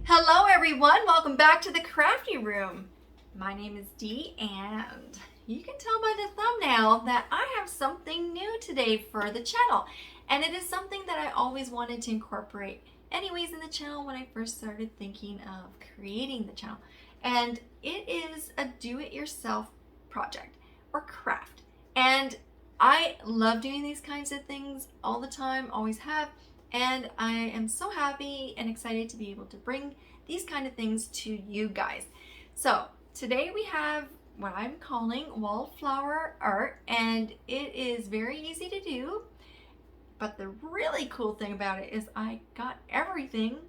Hello everyone, welcome back to the Crafty Room. My name is Dee and you can tell by the thumbnail that I have something new today for the channel. And it is something that I always wanted to incorporate anyways in the channel when I first started thinking of creating the channel. And it is a do-it-yourself project or craft. And I love doing these kinds of things all the time, always have. And I am so happy and excited to be able to bring these kind of things to you guys. So today we have what I'm calling wallflower art, and it is very easy to do. But the really cool thing about it is I got everything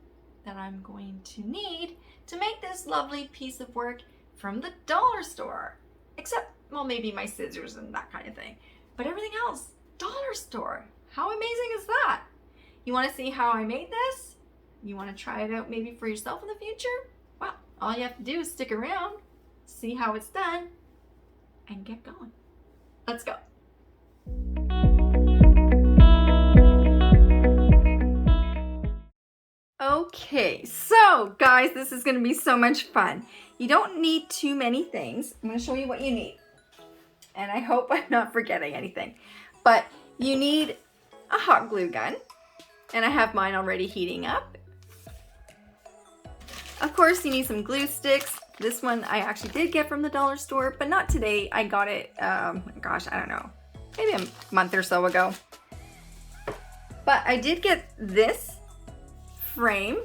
that I'm going to need to make this lovely piece of work from the dollar store. Except, well, maybe my scissors and that kind of thing. But everything else, dollar store. How amazing is that? You want to see how I made this? You want to try it out maybe for yourself in the future? Well, all you have to do is stick around, see how it's done, and get going. Let's go. Okay, so guys, this is going to be so much fun. You don't need too many things. I'm going to show you what you need. And I hope I'm not forgetting anything. But you need a hot glue gun. And I have mine already heating up. Of course, you need some glue sticks. This one I actually did get from the dollar store, but not today. I got it, gosh, I don't know, maybe a month or so ago. But I did get this frame.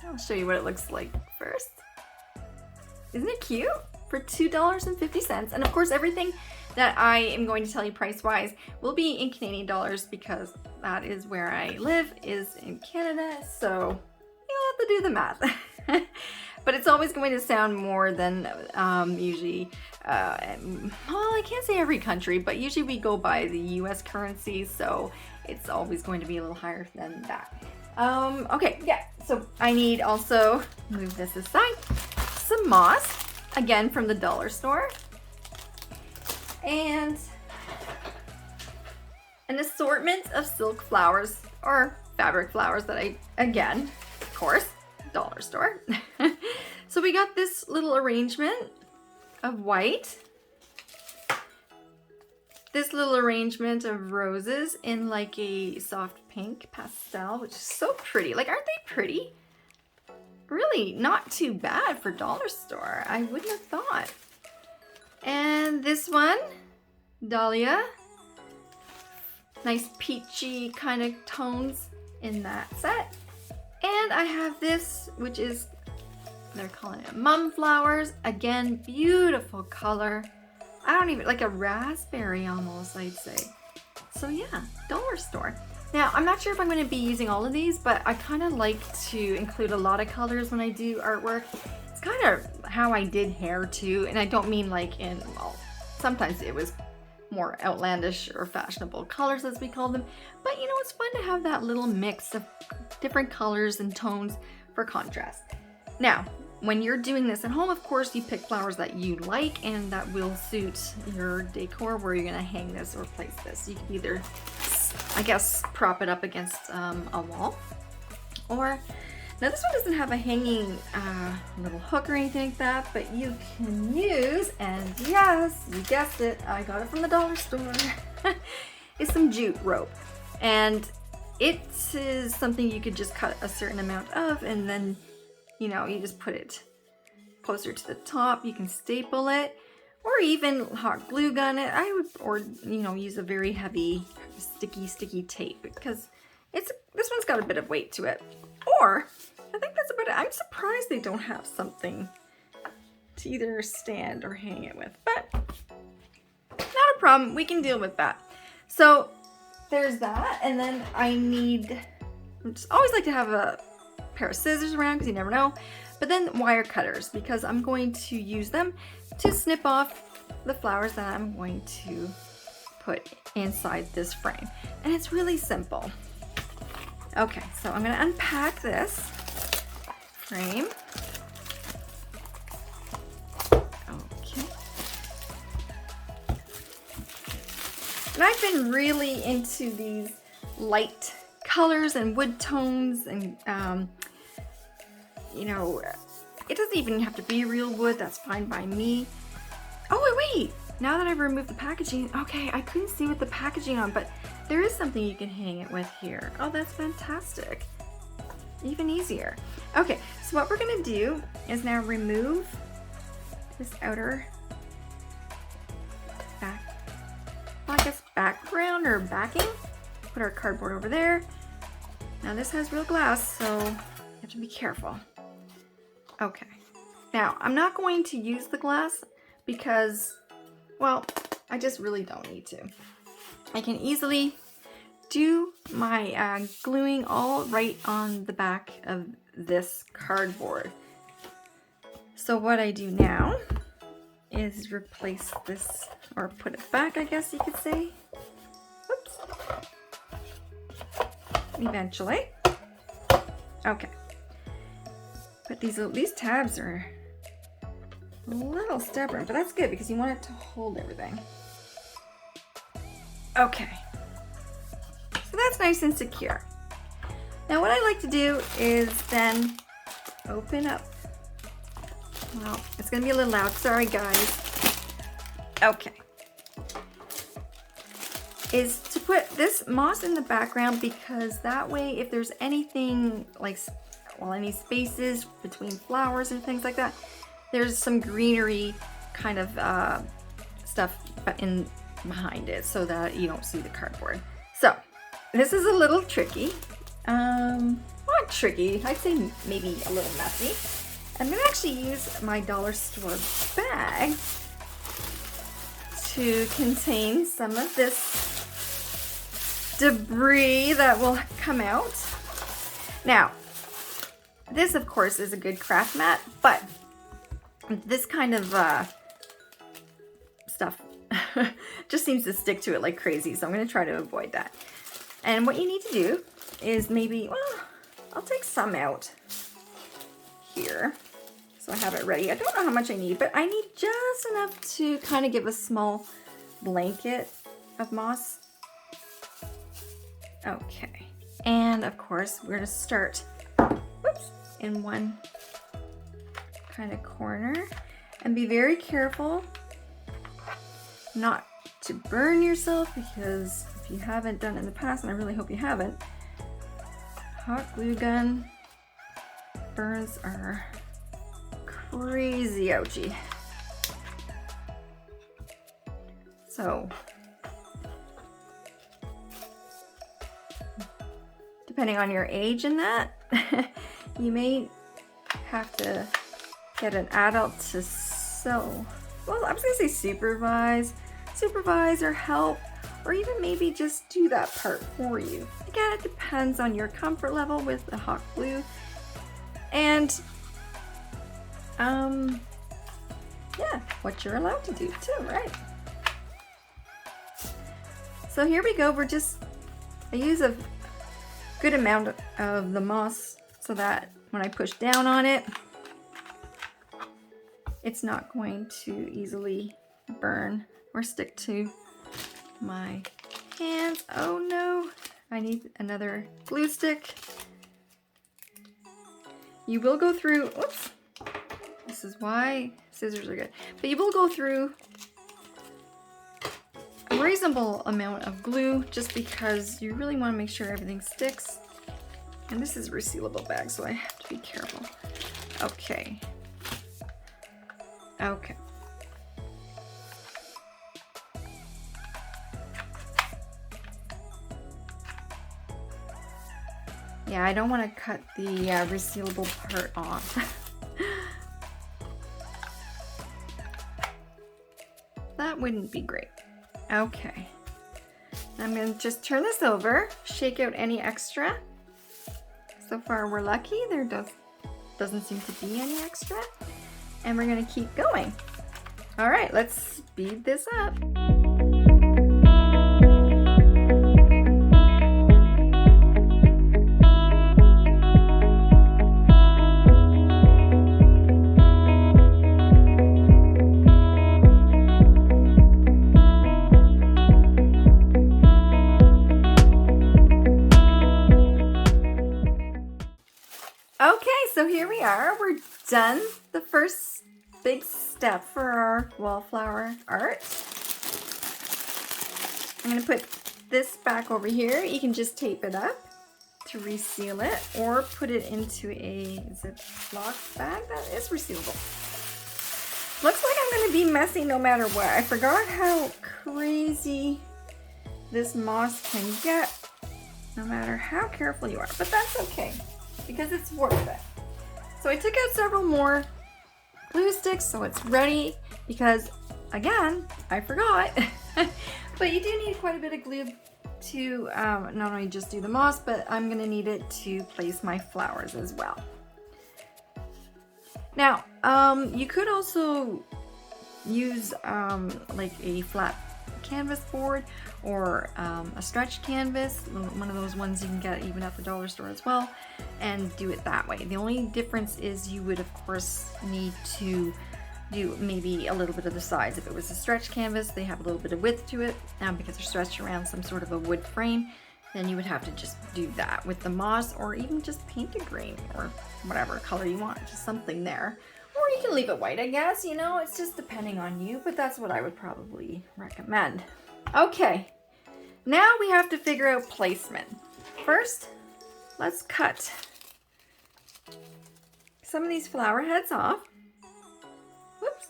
I'll show you what it looks like first. Isn't it cute? For $2.50. And of course, everything that I am going to tell you price-wise will be in Canadian dollars because that is where I live, is in Canada, so you'll have to do the math. But it's always going to sound more than usually, well, I can't say every country, but usually we go by the US currency, so it's always going to be a little higher than that. Okay, yeah, so I need also, move this aside, some moss, again from the dollar store. And an assortment of silk flowers or fabric flowers that I, again, of course, dollar store. So we got this little arrangement of white, this little arrangement of roses in like a soft pink pastel, which is so pretty. Like, aren't they pretty? Really not too bad for dollar store. I wouldn't have thought. And this one, Dahlia. Nice peachy kind of tones in that set. And I have this, which is, they're calling it mum flowers. Again, beautiful color. I don't even, like a raspberry almost, I'd say. So yeah, dollar store. Now, I'm not sure if I'm going to be using all of these, but I kind of like to include a lot of colors when I do artwork. It's kind of how I did hair too, and I don't mean like in, well, sometimes it was more outlandish or fashionable colors as we call them, but you know, it's fun to have that little mix of different colors and tones for contrast. Now, when you're doing this at home, of course, you pick flowers that you like and that will suit your decor where you're going to hang this or place this. You can either, I guess, prop it up against a wall, or now this one doesn't have a hanging little hook or anything like that, but you can use, and yes, you guessed it, I got it from the dollar store, is some jute rope. And it is something you could just cut a certain amount of, and then, you know, you just put it closer to the top. You can staple it, or even hot glue gun it. I would, or, you know, use a very heavy, sticky tape, because this one's got a bit of weight to it. Or, I think that's about it. I'm surprised they don't have something to either stand or hang it with, but not a problem. We can deal with that. So there's that, and then I just always like to have a pair of scissors around because you never know, but then wire cutters, because I'm going to use them to snip off the flowers that I'm going to put inside this frame. And it's really simple. Okay, so I'm going to unpack this frame. Okay. And I've been really into these light colors and wood tones and you know, it doesn't even have to be real wood. That's fine by me. Oh, wait. Now that I've removed the packaging, okay, I couldn't see with the packaging on, but there is something you can hang it with here. Oh, that's fantastic. Even easier. Okay, so what we're gonna do is now remove this outer background or backing. Put our cardboard over there. Now this has real glass, so you have to be careful. Okay. Now, I'm not going to use the glass because, well, I just really don't need to. I can easily do my gluing all right on the back of this cardboard. So what I do now is replace this, or put it back, I guess you could say. Whoops. Eventually. Okay. But these tabs are a little stubborn, but that's good because you want it to hold everything. Okay. So that's nice and secure. Now what I like to do is then open up. Well, it's gonna be a little loud. Sorry, guys. Okay. Is to put this moss in the background because that way if there's anything like, well, any spaces between flowers and things like that, there's some greenery kind of stuff in behind it so that you don't see the cardboard. So this is a little tricky. Not tricky, I'd say maybe a little messy. I'm gonna actually use my dollar store bag to contain some of this debris that will come out. Now, this of course is a good craft mat, but this kind of stuff just seems to stick to it like crazy, so I'm gonna try to avoid that. And what you need to do is maybe, well, I'll take some out here so I have it ready. I don't know how much I need, but I need just enough to kind of give a small blanket of moss. Okay, and of course we're gonna start, whoops, in one kind of corner, and be very careful not to burn yourself, because if you haven't done it in the past, and I really hope you haven't, hot glue gun burns are crazy ouchy. So depending on your age in that, you may have to get an adult to sew. Well, I was gonna say supervise or help, or even maybe just do that part for you. Again, it depends on your comfort level with the hot glue. And yeah, what you're allowed to do too, right? So here we go. I use a good amount of the moss so that when I push down on it, it's not going to easily burn or stick to my hands. Oh no, I need another glue stick. You will go through, oops, this is why scissors are good, but you will go through a reasonable amount of glue just because you really want to make sure everything sticks. And this is a resealable bag, so I have to be careful. Okay. Okay. Yeah, I don't want to cut the resealable part off. That wouldn't be great. Okay. I'm going to just turn this over, shake out any extra. So far we're lucky, there doesn't seem to be any extra. And we're going to keep going. All right, let's speed this up. Okay, so So here we are, we're done the first big step for our wallflower art. I'm gonna put this back over here. You can just tape it up to reseal it or put it into a Ziploc bag that is resealable. Looks like I'm gonna be messy no matter what. I forgot how crazy this moss can get no matter how careful you are, but that's okay because it's worth it. So I took out several more glue sticks so it's ready because again, I forgot. But you do need quite a bit of glue to not only just do the moss, but I'm gonna need it to place my flowers as well. Now, you could also use like a flat canvas board or a stretch canvas, one of those ones you can get even at the dollar store as well, and do it that way. The only difference is you would of course need to do maybe a little bit of the sides. If it was a stretch canvas, they have a little bit of width to it because they're stretched around some sort of a wood frame, then you would have to just do that with the moss, or even just paint a green or whatever color you want, just something there. Or you can leave it white, I guess, you know, it's just depending on you, but that's what I would probably recommend. Okay, now we have to figure out placement. First, let's cut some of these flower heads off. Whoops.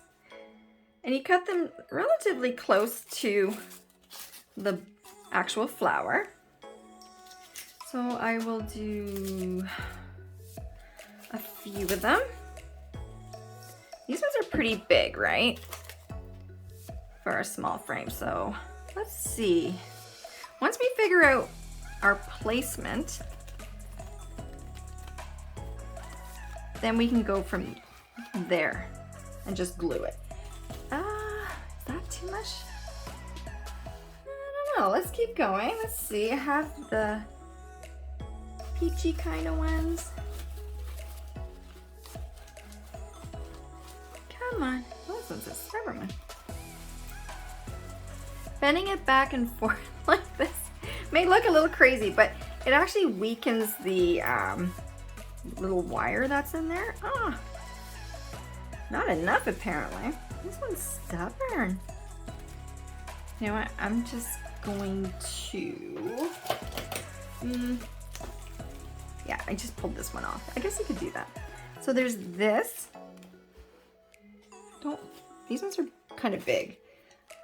And you cut them relatively close to the actual flower. So I will do a few of them. These ones are pretty big, right? For a small frame, so let's see. Once we figure out our placement, then we can go from there and just glue it. Is that too much? I don't know, let's keep going. Let's see, I have the peachy kind of ones. Come on, this one's a stubborn one. Bending it back and forth like this may look a little crazy, but it actually weakens the little wire that's in there. Ah, not enough apparently. This one's stubborn. You know what? I'm just going to. Yeah, I just pulled this one off. I guess you could do that. So there's this. These ones are kind of big.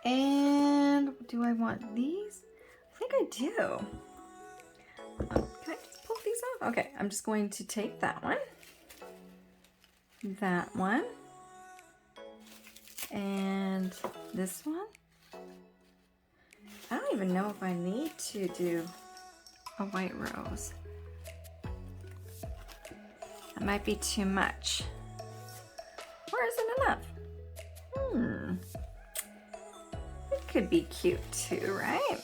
And do I want these? I think I do. Can I just pull these off? Okay, I'm just going to take that one, and this one. I don't even know if I need to do a white rose. That might be too much. Or is it enough? It could be cute too, right?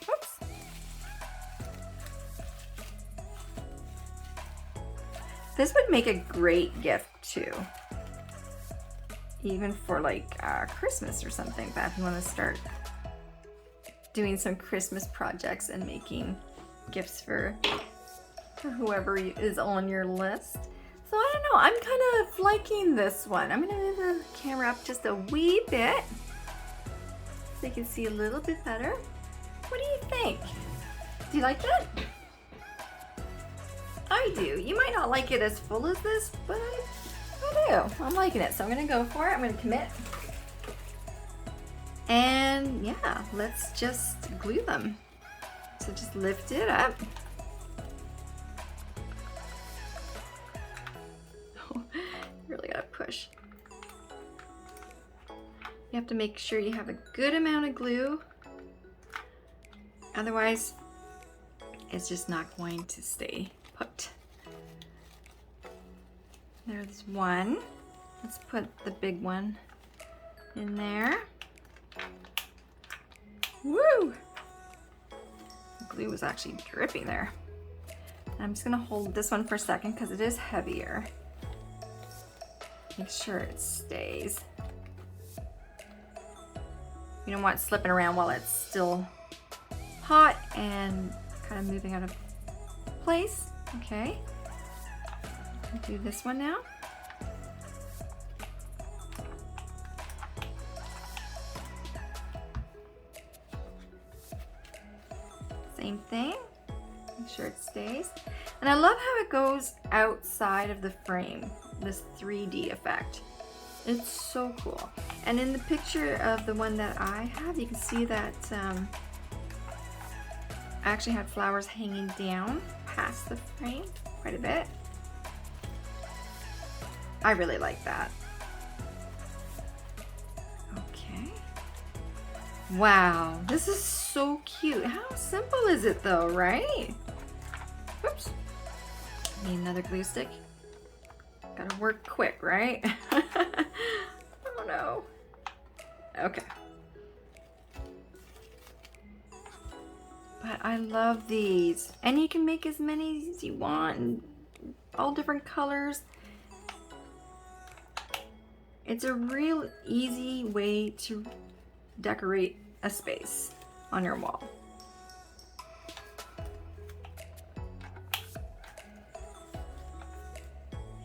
Oops. This would make a great gift too. Even for like Christmas or something like that, if you want to start doing some Christmas projects and making gifts for whoever is on your list. So I don't know, I'm kind of liking this one. I'm gonna move the camera up just a wee bit so you can see a little bit better. What do you think? Do you like that? I do. You might not like it as full as this, but I do. I'm liking it, so I'm gonna go for it. I'm gonna commit. And yeah, let's just glue them. So just lift it up. Really gotta push. You have to make sure you have a good amount of glue. Otherwise, it's just not going to stay put. There's one. Let's put the big one in there. Woo! The glue was actually dripping there. I'm just gonna hold this one for a second because it is heavier. Make sure it stays. You don't want it slipping around while it's still hot and kind of moving out of place. Okay. Do this one now. Same thing. Make sure it stays. And I love how it goes outside of the frame, this 3D effect. It's so cool. And in the picture of the one that I have, you can see that I actually had flowers hanging down past the frame quite a bit. I really like that. Okay. Wow, this is so cute. How simple is it though, right? Whoops. Need another glue stick. Gotta work quick, right? Oh no. Okay. But I love these. And you can make as many as you want, and all different colors. It's a real easy way to decorate a space on your wall.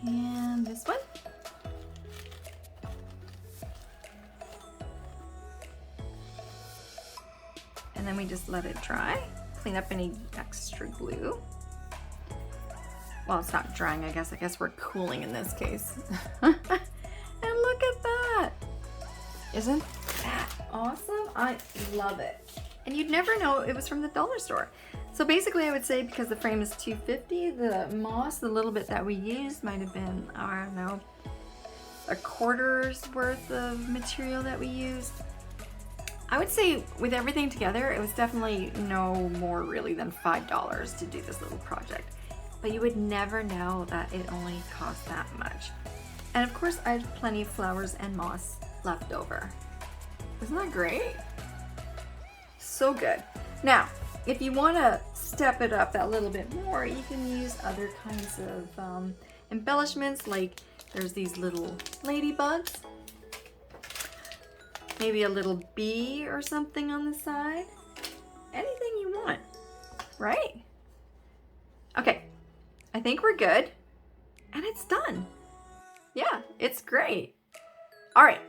And this one. And then we just let it dry. Clean up any extra glue. Well, it's not drying, I guess. I guess we're cooling in this case. And look at that. Isn't that awesome? I love it. And you'd never know it was from the dollar store. So basically I would say, because the frame is $2.50, the moss, the little bit that we used might have been, I don't know, a quarter's worth of material that we used. I would say with everything together, it was definitely no more really than $5 to do this little project. But you would never know that it only cost that much. And of course I had plenty of flowers and moss left over. Isn't that great? So good. Now, if you want to step it up that little bit more, you can use other kinds of embellishments, like there's these little ladybugs. Maybe a little bee or something on the side. Anything you want, right? Okay, I think we're good. And it's done. Yeah, it's great. All right,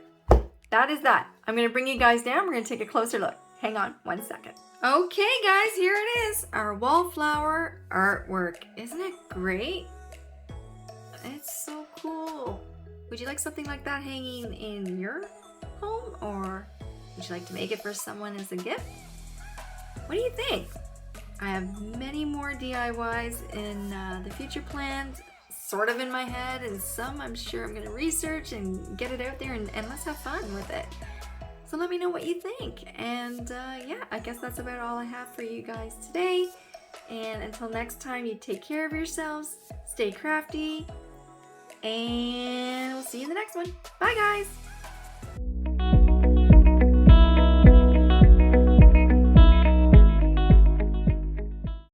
that is that. I'm gonna bring you guys down. We're gonna take a closer look. Hang on 1 second. Okay guys, here it is, our wallflower artwork. Isn't it great? It's so cool. Would you like something like that hanging in your home, or would you like to make it for someone as a gift? What do you think? I have many more DIYs in the future planned, sort of in my head, and some I'm sure I'm gonna research and get it out there, and let's have fun with it. So let me know what you think. And yeah, I guess that's about all I have for you guys today. And until next time, you take care of yourselves, stay crafty, and we'll see you in the next one. Bye guys.